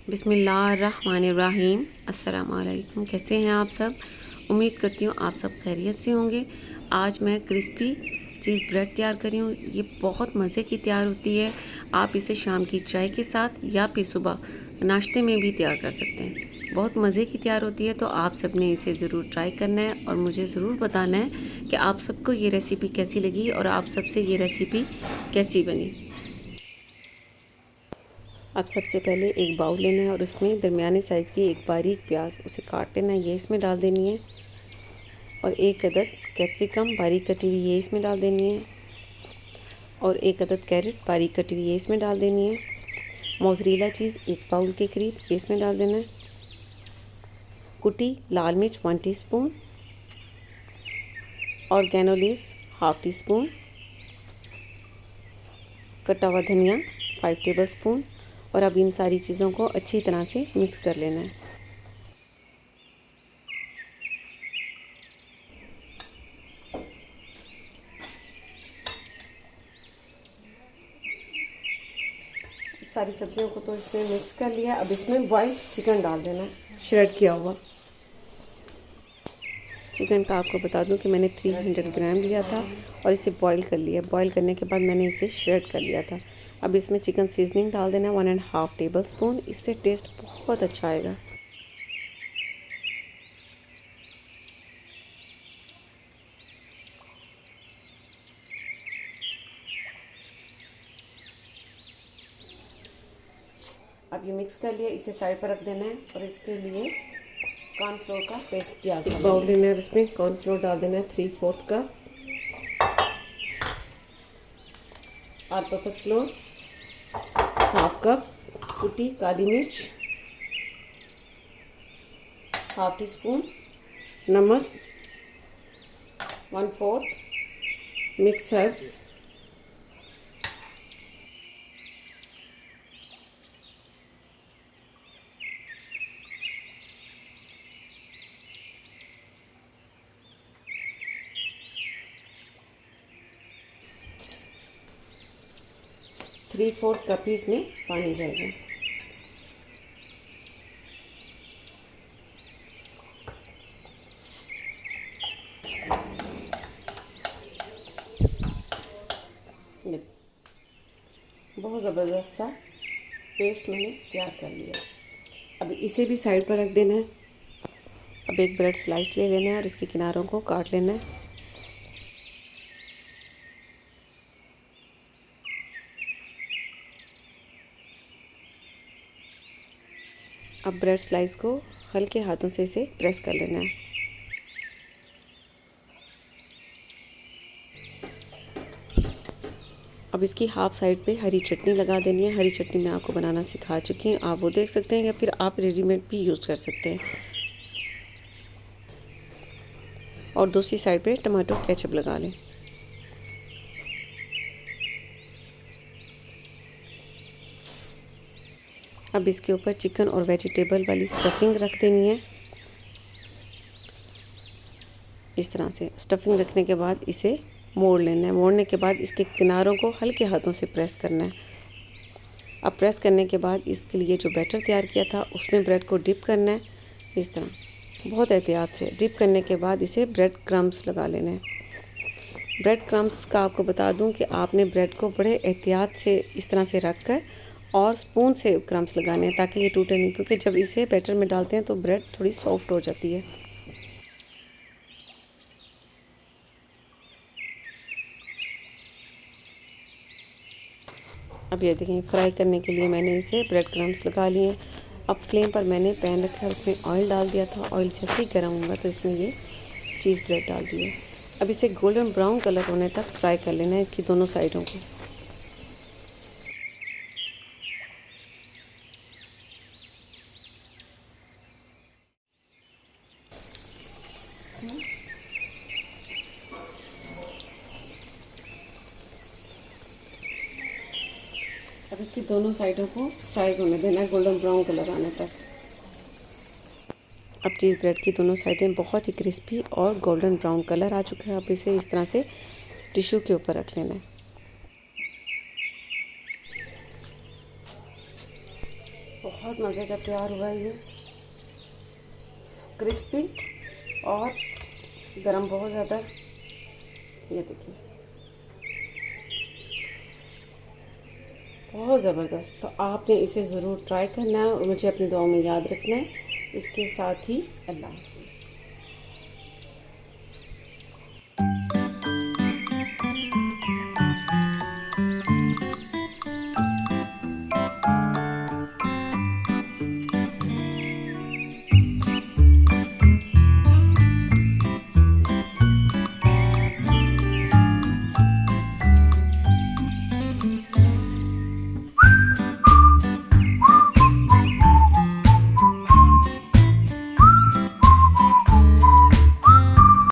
बिस्मिल्लाहिर्रहमानिर्रहीम। अस्सलाम वालेकुम। कैसे हैं आप सब? उम्मीद करती हूँ आप सब खैरियत से होंगे। आज मैं क्रिस्पी चीज़ ब्रेड तैयार कर रही हूँ। ये बहुत मज़े की तैयार होती है। आप इसे शाम की चाय के साथ या फिर सुबह नाश्ते में भी तैयार कर सकते हैं। बहुत मज़े की तैयार होती है, तो आप सब ने इसे ज़रूर ट्राई करना है और मुझे ज़रूर बताना है कि आप सबको ये रेसिपी कैसी लगी और आप सबसे ये रेसिपी कैसी बनी। अब सबसे पहले एक बाउल लेना है और उसमें दरमियाने साइज़ की एक बारीक प्याज उसे काट लेना है, ये इसमें डाल देनी है। और एक अदद कैप्सिकम बारीक कटी हुई ये इसमें डाल देनी है। और एक अदद कैरेट बारीक कटी हुई ये इसमें डाल देनी है। मोज़रेला चीज़ एक बाउल के करीब ये इसमें डाल देना है। कुटी लाल मिर्च 1 teaspoon, oregano leaves half teaspoon, कटा हुआ धनिया 5 टेबल स्पून। और अब इन सारी चीज़ों को अच्छी तरह से मिक्स कर लेना है। सारी सब्जियों को तो इसमें मिक्स कर लिया। अब इसमें बॉइल्ड चिकन डाल देना है, श्रेड किया हुआ चिकन का। आपको बता दूं कि मैंने 300 ग्राम लिया था और इसे बॉईल कर लिया। बॉईल करने के बाद मैंने इसे श्रेड कर लिया था। अब इसमें चिकन सीजनिंग डाल देना 1.5 टेबल स्पून। इससे टेस्ट बहुत अच्छा आएगा। अब ये मिक्स कर लिया, इसे साइड पर रख देना है और इसके लिए कॉर्नफ्लोर का पेस्ट तैयार करना है। बाउल लेना है, इसमें कॉर्नफ्लोर डाल देना है 3/4 cup. All purpose floor half cup. कुटी काली मिर्च हाफ टी स्पून। नमक 1/4। मिक्स हर्ब्स 3/4 कप ही इसमें पानी जाएगा। बहुत ज़बरदस्त सा पेस्ट मैंने तैयार कर लिया। अब इसे भी साइड पर रख देना है। अब एक ब्रेड स्लाइस ले लेना है और इसके किनारों को काट लेना है। अब ब्रेड स्लाइस को हल्के हाथों से इसे प्रेस कर लेना है। अब इसकी हाफ साइड पे हरी चटनी लगा देनी है। हरी चटनी मैं आपको बनाना सिखा चुकी हूँ, आप वो देख सकते हैं या फिर आप रेडीमेड भी यूज़ कर सकते हैं। और दूसरी साइड पे टमाटो केचप लगा लें। अब इसके ऊपर चिकन और वेजिटेबल वाली स्टफिंग रख देनी है। इस तरह से स्टफिंग रखने के बाद इसे मोड़ लेना है। मोड़ने के बाद इसके किनारों को हल्के हाथों से प्रेस करना है। अब प्रेस करने के बाद इसके लिए जो बैटर तैयार किया था उसमें ब्रेड को डिप करना है। इस तरह बहुत एहतियात से डिप करने के बाद इसे ब्रेड क्रम्स लगा लेना है। ब्रेड क्रम्स का आपको बता दूं कि आपने ब्रेड को बड़े एहतियात से इस तरह से रख कर और स्पून से क्रम्स लगाने हैं ताकि ये टूटे नहीं, क्योंकि जब इसे बैटर में डालते हैं तो ब्रेड थोड़ी सॉफ्ट हो जाती है। अब ये देखें, फ्राई करने के लिए मैंने इसे ब्रेड क्रम्स लगा लिए। अब फ्लेम पर मैंने पैन रखा है, उसमें ऑयल डाल दिया था। ऑयल जैसे ही गर्म होगा तो इसमें ये चीज़ ब्रेड डाल दिए। अब इसे गोल्डन ब्राउन कलर होने तक फ्राई कर लेना है, इसकी दोनों साइडों को। अब इसकी दोनों साइडों को फ्राई होने देना है गोल्डन ब्राउन कलर आने तक। अब चीज़ ब्रेड की दोनों साइडें बहुत ही क्रिस्पी और गोल्डन ब्राउन कलर आ चुका है। अब इसे इस तरह से टिश्यू के ऊपर रख लेना है। बहुत मज़े का तैयार हुआ है ये, क्रिस्पी और गरम बहुत ज़्यादा। ये देखिए बहुत ज़बरदस्त। तो आपने इसे ज़रूर ट्राई करना है और मुझे अपनी दुआओं में याद रखना है। इसके साथ ही अल्लाह हाफ़िज़।